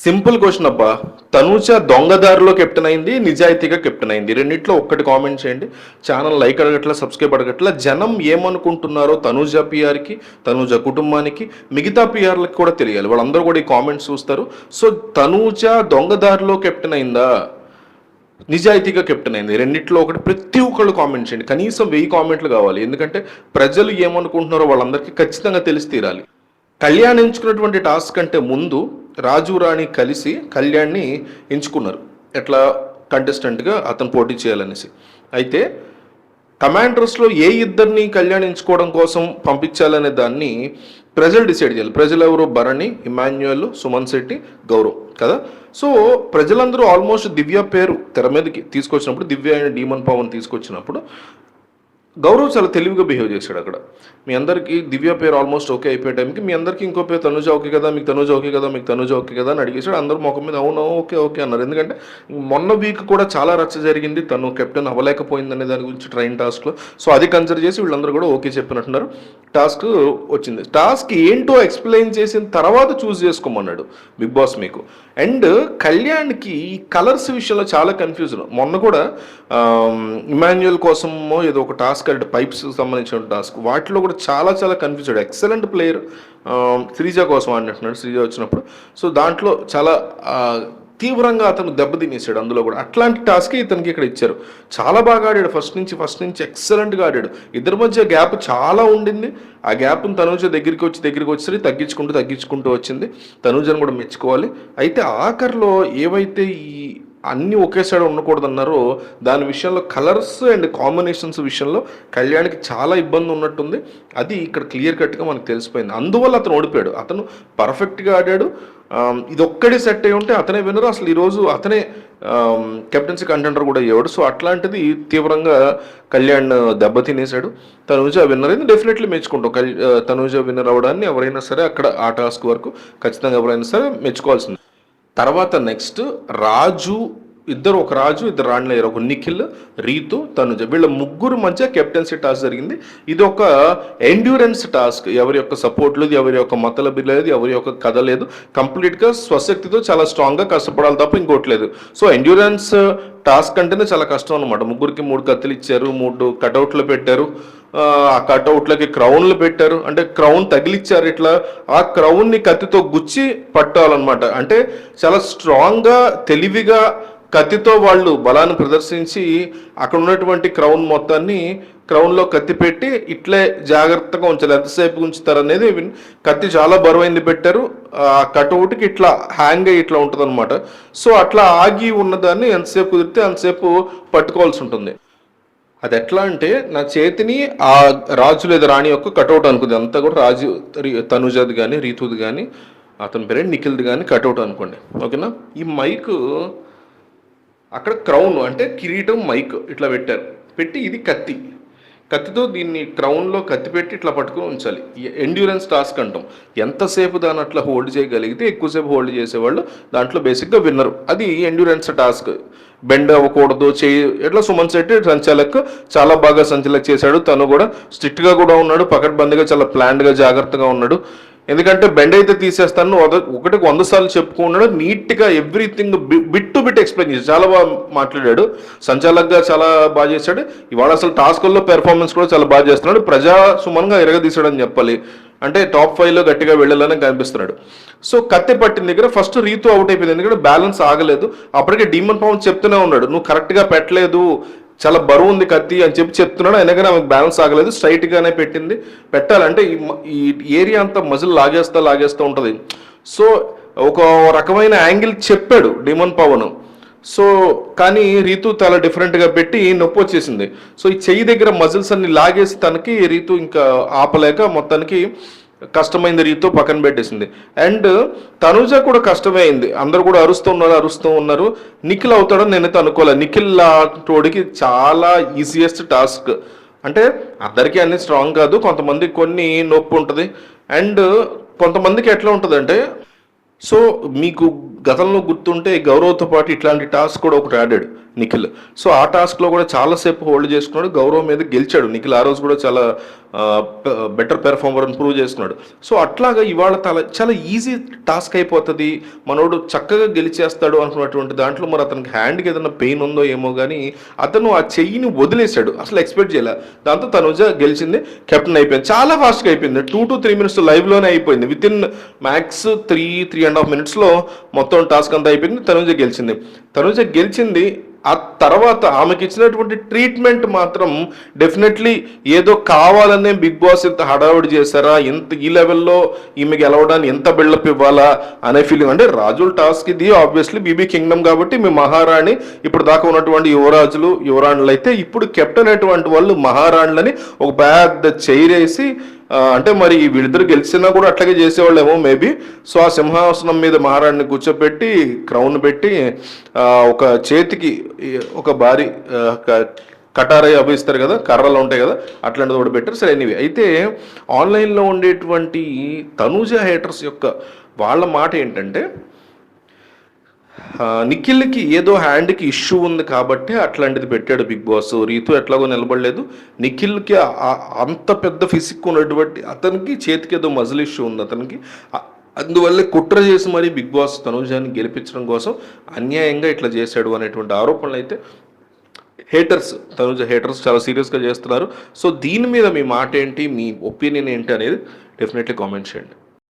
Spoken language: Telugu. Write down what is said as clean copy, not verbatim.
సింపుల్ క్వశ్చన్ అబ్బా. తనూజ దొంగదారిలో కెప్టెన్ అయింది, నిజాయితీగా కెప్టెన్ అయింది. రెండిట్లో ఒక్కటి కామెంట్ చేయండి. ఛానల్ లైక్ అడగట్లా, సబ్స్క్రైబ్ అడగట్లా. జనం ఏమనుకుంటున్నారో తనూజ పిఆర్కి, తనూజ కుటుంబానికి, మిగతా పిఆర్లకి కూడా తెలియాలి. వాళ్ళందరూ కూడా ఈ కామెంట్స్ చూస్తారు. సో తనూజ దొంగదారిలో కెప్టెన్ అయిందా, నిజాయితీగా కెప్టెన్ అయింది? రెండిట్లో ఒకటి. ప్రతి ఒక్కళ్ళు కామెంట్ చేయండి. కనీసం 1000 కామెంట్లు కావాలి. ఎందుకంటే ప్రజలు ఏమనుకుంటున్నారో వాళ్ళందరికీ ఖచ్చితంగా తెలిసి తీరాలి. కళ్యాణ్ ఎంచుకున్నటువంటి టాస్క్ కంటే ముందు రాజు రాణి కలిసి కళ్యాణ్ని ఎంచుకున్నారు, ఎట్లా కంటెస్టెంట్గా అతను పోటీ చేయాలనేసి. అయితే కమాండర్స్లో ఏ ఇద్దరిని కళ్యాణ్ ఎంచుకోవడం కోసం పంపించాలనే దాన్ని ప్రజలు డిసైడ్ చేయాలి. ప్రజలు ఎవరు? భరణి, ఇమాన్యుయల్, సుమన్ శెట్టి, గౌరవ్ కదా. సో ప్రజలందరూ ఆల్మోస్ట్ దివ్య పేరు తెర మీదకి తీసుకొచ్చినప్పుడు, దివ్య అయిన డీమన్ పవన్ తీసుకొచ్చినప్పుడు గౌరవ్ చాలా తెలివిగా బిహేవ్ చేశాడు. అక్కడ మీ అందరికీ దివ్య పేరు ఆల్మోస్ట్ ఓకే అయిపోయే టైంకి మీ అందరికీ ఇంకో పేరు తనుజ ఓకే కదా, మీకు తనుజ ఓకే కదా, మీకు తనుజ ఓకే కదా అని అడిగేసాడు. అందరూ ముఖం మీద అవును ఓకే ఓకే అన్నారు. ఎందుకంటే మొన్న వీక్ కూడా చాలా రచ్చ జరిగింది, తను కెప్టెన్ అవ్వలేకపోయింది అనే దాని గురించి ట్రైన్ టాస్క్లో. సో అది కన్సిడర్ చేసి వీళ్ళందరూ కూడా ఓకే చెప్పినట్టున్నారు. టాస్క్ వచ్చింది. టాస్క్ ఏంటో ఎక్స్ప్లెయిన్ చేసిన తర్వాత చూస్ చేసుకోమన్నాడు బిగ్ బాస్ మీకు. అండ్ కళ్యాణ్కి ఈ కలర్స్ విషయంలో చాలా కన్ఫ్యూజన్. మొన్న కూడా ఇమాన్యుయల్ కోసమో ఏదో ఒక టాస్క్ అంటే పైప్స్ సంబంధించిన టాస్క్, వాటిలో కూడా చాలా చాలా కన్ఫ్యూజ్. ఎక్సలెంట్ ప్లేయర్ శ్రీజ కోసం అంటున్నాడు, శ్రీజ వచ్చినప్పుడు. సో దాంట్లో చాలా తీవ్రంగా అతను దెబ్బతినేసాడు అందులో కూడా. అట్లాంటి టాస్క్ ఇతనికి ఇక్కడ ఇచ్చారు. చాలా బాగా ఆడాడు, ఫస్ట్ నుంచి ఎక్సలెంట్గా ఆడాడు. ఇద్దరి మధ్య గ్యాప్ చాలా ఉండింది. ఆ గ్యాప్ను తనూజ దగ్గరికి వచ్చి తగ్గించుకుంటూ వచ్చింది. తనూజను కూడా మెచ్చుకోవాలి. అయితే ఆఖరిలో ఏవైతే ఈ అన్నీ ఒకేసారి ఉండకూడదన్నారో దాని విషయంలో కలర్స్ అండ్ కాంబినేషన్స్ విషయంలో కళ్యాణ్కి చాలా ఇబ్బంది ఉన్నట్టుంది. అది ఇక్కడ క్లియర్ కట్గా మనకు తెలిసిపోయింది. అందువల్ల అతను ఓడిపోయాడు. అతను పర్ఫెక్ట్గా ఆడాడు. ఇది ఒక్కడే సెట్ అయి ఉంటే అతనే వినరు. అసలు ఈరోజు అతనే కెప్టెన్సీ కంటెండర్ కూడా అయ్యేవాడు. సో అట్లాంటిది తీవ్రంగా కళ్యాణ్ దెబ్బతినేశాడు. తనూజ విన్నర్ అయింది. డెఫినెట్లీ మెచ్చుకుంటాం. తనూజ విన్నర్ అవ్వడాన్ని ఎవరైనా సరే అక్కడ ఆ టాస్క్ వరకు ఖచ్చితంగా ఎవరైనా సరే మెచ్చుకోవాల్సింది. తర్వాత నెక్స్ట్ రాజు, ఒక రాజు, ఇద్దరు రాణులు అయ్యారు. ఒక నిఖిల్, రీతు, తనుజ. వీళ్ళ ముగ్గురు మధ్య కెప్టెన్సీ టాస్క్ జరిగింది. ఇది ఒక ఎండ్యూరెన్స్ టాస్క్. ఎవరి యొక్క సపోర్ట్ లేదు, ఎవరి యొక్క మతలబి లేదు, ఎవరి యొక్క కథ లేదు. కంప్లీట్గా స్వశక్తితో చాలా స్ట్రాంగ్గా కష్టపడాలి తప్ప ఇంకోటి లేదు. సో ఎండ్యూరెన్స్ టాస్క్ అంటేనే చాలా కష్టం అనమాట. ముగ్గురికి 3 కత్తులు ఇచ్చారు, 3 కటౌట్లు పెట్టారు. ఆ కటౌట్లకి క్రౌన్లు పెట్టారు. అంటే క్రౌన్ తగిలిచ్చారు ఇట్లా. ఆ క్రౌన్ని కత్తితో గుచ్చి పట్టాలన్నమాట. అంటే చాలా స్ట్రాంగ్గా, తెలివిగా కత్తితో వాళ్ళు బలాన్ని ప్రదర్శించి అక్కడ ఉన్నటువంటి క్రౌన్ మొత్తాన్ని క్రౌన్లో కత్తి పెట్టి ఇట్లే జాగ్రత్తగా ఉంచాలి. ఎంతసేపు ఉంచుతారనేది. కత్తి చాలా బరువైంది పెట్టారు. ఆ కటౌట్కి ఇట్లా హ్యాంగ్ అయ్యి ఇట్లా ఉంటుంది అనమాట. సో అట్లా ఆగి ఉన్నదాన్ని ఎంతసేపు కుదిరితే అంతసేపు పట్టుకోవాల్సి ఉంటుంది. అది ఎట్లా అంటే నా చేతిని ఆ రాజు లేదా రాణి యొక్క కటౌట్ అనుకుంది. అంతా కూడా రాజు, తనుజది కానీ, రీతుది కానీ, అతని పేరే నిఖిల్ది కానీ కటౌట్ అనుకోండి, ఓకేనా. ఈ మైక్ అక్కడ క్రౌన్ అంటే కిరీటం, మైక్ ఇట్లా పెట్టారు. పెట్టి ఇది కత్తితో దీన్ని క్రౌన్లో కత్తి పెట్టి ఇట్లా పట్టుకుని ఉంచాలి. ఎండ్యూరెన్స్ టాస్క్ అంటాం. ఎంతసేపు దాన్ని అట్లా హోల్డ్ చేయగలిగితే ఎక్కువసేపు హోల్డ్ చేసేవాళ్ళు దాంట్లో బేసిక్గా విన్నరు. అది ఎండ్యూరెన్స్ టాస్క్. బెండ్ అవ్వకూడదు, ఎట్లా సుమన్ శెట్టి సంచాలక్ చాలా బాగా సంచాలక్ చేశాడు. తను కూడా స్ట్రిక్ట్గా కూడా ఉన్నాడు, పకడ్బందీగా చాలా ప్లాన్డ్గా జాగ్రత్తగా ఉన్నాడు. ఎందుకంటే బెండ్ అయితే తీసేస్తాను ఒకటికి 100 సార్లు చెప్పుకున్నాడు. నీట్గా everything bit to bit explain చేసి చాలా బాగా మాట్లాడాడు. సంచాలక్గా చాలా బాగా చేశాడు. ఇవాళ అసలు టాస్కుల్లో పెర్ఫార్మెన్స్ కూడా చాలా బాగా చేస్తున్నాడు. ప్రజా సుమన్గా ఎరగదీశాడని చెప్పాలి. అంటే టాప్ 5లో గట్టిగా వెళ్ళాలని కనిపిస్తున్నాడు. సో కత్తి పట్టిన దగ్గర ఫస్ట్ రీతు అవుట్ అయిపోయింది. ఎందుకంటే బ్యాలెన్స్ ఆగలేదు. అప్పటికే డీమన్ పవన్ చెప్తూనే ఉన్నాడు, నువ్వు కరెక్ట్గా పెట్టలేదు, చాలా బరువు ఉంది కత్తి అని చెప్తున్నాడు. అయినా కానీ ఆమెకు బ్యాలెన్స్ ఆగలేదు. స్ట్రైట్గానే పెట్టాలంటే ఈ ఏరియా అంతా మజిల్ లాగేస్తూ ఉంటుంది. సో ఒక రకమైన యాంగిల్ చెప్పాడు డీమన్ పవన్. సో కానీ రీతు చాలా డిఫరెంట్గా పెట్టి నొప్పి వచ్చేసింది. సో ఈ చెయ్యి దగ్గర మజిల్స్ అన్ని లాగేసి తనకి రీతు ఇంకా ఆపలేక మొత్తానికి కష్టమైంది. రీతు పక్కన పెట్టేసింది. అండ్ తనుజ కూడా కష్టమే అయింది. అందరు కూడా అరుస్తూ ఉన్నారు. నిఖిల్ అవుతాడని నేనైతే అనుకోలేదు. నిఖిల్ తోడికి చాలా ఈజియెస్ట్ టాస్క్. అంటే అందరికీ అన్ని స్ట్రాంగ్ కాదు, కొంతమంది కొన్ని నొప్పి ఉంటుంది. అండ్ కొంతమందికి ఎట్లా ఉంటుందంటే, సో మీకు గతంలో గుర్తుంటే గౌరవ్తో పాటు ఇట్లాంటి టాస్క్ కూడా ఒకటి ఆడాడు నిఖిల్. సో ఆ టాస్క్లో కూడా చాలాసేపు హోల్డ్ చేసుకున్నాడు, గౌరవ్ మీద గెలిచాడు నిఖిల్. ఆ రోజు కూడా చాలా బెటర్ పెర్ఫార్మర్ అని ప్రూవ్ చేసుకున్నాడు. సో అట్లాగా ఇవాళ చాలా ఈజీ టాస్క్ అయిపోతుంది, మనోడు చక్కగా గెలిచేస్తాడు అనుకున్నటువంటి దాంట్లో మరి అతనికి హ్యాండ్కి ఏదైనా పెయిన్ ఉందో ఏమో కానీ అతను ఆ చెయ్యిని వదిలేశాడు, అసలు ఎక్స్పెక్ట్ చేయలే. దాంతో తనుజ గెలిచింది, కెప్టెన్ అయిపోయింది. చాలా ఫాస్ట్గా అయిపోయింది, 2 to 3 minutes లైవ్లోనే అయిపోయింది. విత్ ఇన్ మ్యాక్స్ 3.5 minutesలో మొత్తం టాస్క్ అంతా అయిపోయింది. తనుజ గెలిచింది. ఆ తర్వాత ఆమెకి ఇచ్చినటువంటి ట్రీట్మెంట్ మాత్రం డెఫినెట్లీ ఏదో కావాలనే బిగ్ బాస్ ఇంత హడావుడి చేశారా, ఇంత ఈ లెవెల్లో ఈమె గెలవడానికి ఎంత బిల్డప్ ఇవ్వాలా అనే ఫీలింగ్. అంటే రాజుల టాస్క్ ఇది ఆబ్వియస్లీ బీబీ కింగ్డమ్ కాబట్టి మీ మహారాణి, ఇప్పుడు దాకా ఉన్నటువంటి యువరాణులు అయితే ఇప్పుడు కెప్టెన్ అటువంటి వాళ్ళు మహారాణులని ఒక పెద్ద చైర్ వేసి, అంటే మరి వీళ్ళిద్దరు గెలిచినా కూడా అట్లాగే చేసేవాళ్ళేమో మేబీ. సో ఆ సింహాసనం మీద మహారాణిని కూర్చోబెట్టి క్రౌన్ పెట్టి ఒక చేతికి ఒక భారీ కటారై అభిస్తారు కదా, కర్రలు ఉంటాయి కదా, అట్లాంటిది ఒకటి పెట్టారు. సరే ఎనీవే, అయితే ఆన్లైన్లో ఉండేటువంటి తనూజ హేటర్స్ యొక్క వాళ్ళ మాట ఏంటంటే నిఖిల్కి ఏదో హ్యాండ్కి ఇష్యూ ఉంది కాబట్టి అట్లాంటిది పెట్టాడు బిగ్ బాస్. రీతు ఎట్లాగో నిలబడలేదు, నిఖిల్కి అంత పెద్ద ఫిజిక్ ఉన్నటువంటి అతనికి చేతికి ఏదో మజిల్ ఇష్యూ ఉంది అతనికి, అందువల్లే కుట్ర చేసి మరీ బిగ్ బాస్ తనూజాని గెలిపించడం కోసం అన్యాయంగా ఇట్లా చేశాడు అనేటువంటి ఆరోపణలు అయితే తనూజ హేటర్స్ చాలా సీరియస్గా చేస్తున్నారు. సో దీని మీద మీ మాట ఏంటి, మీ ఒపీనియన్ ఏంటి అనేది డెఫినెట్లీ కామెంట్ చేయండి.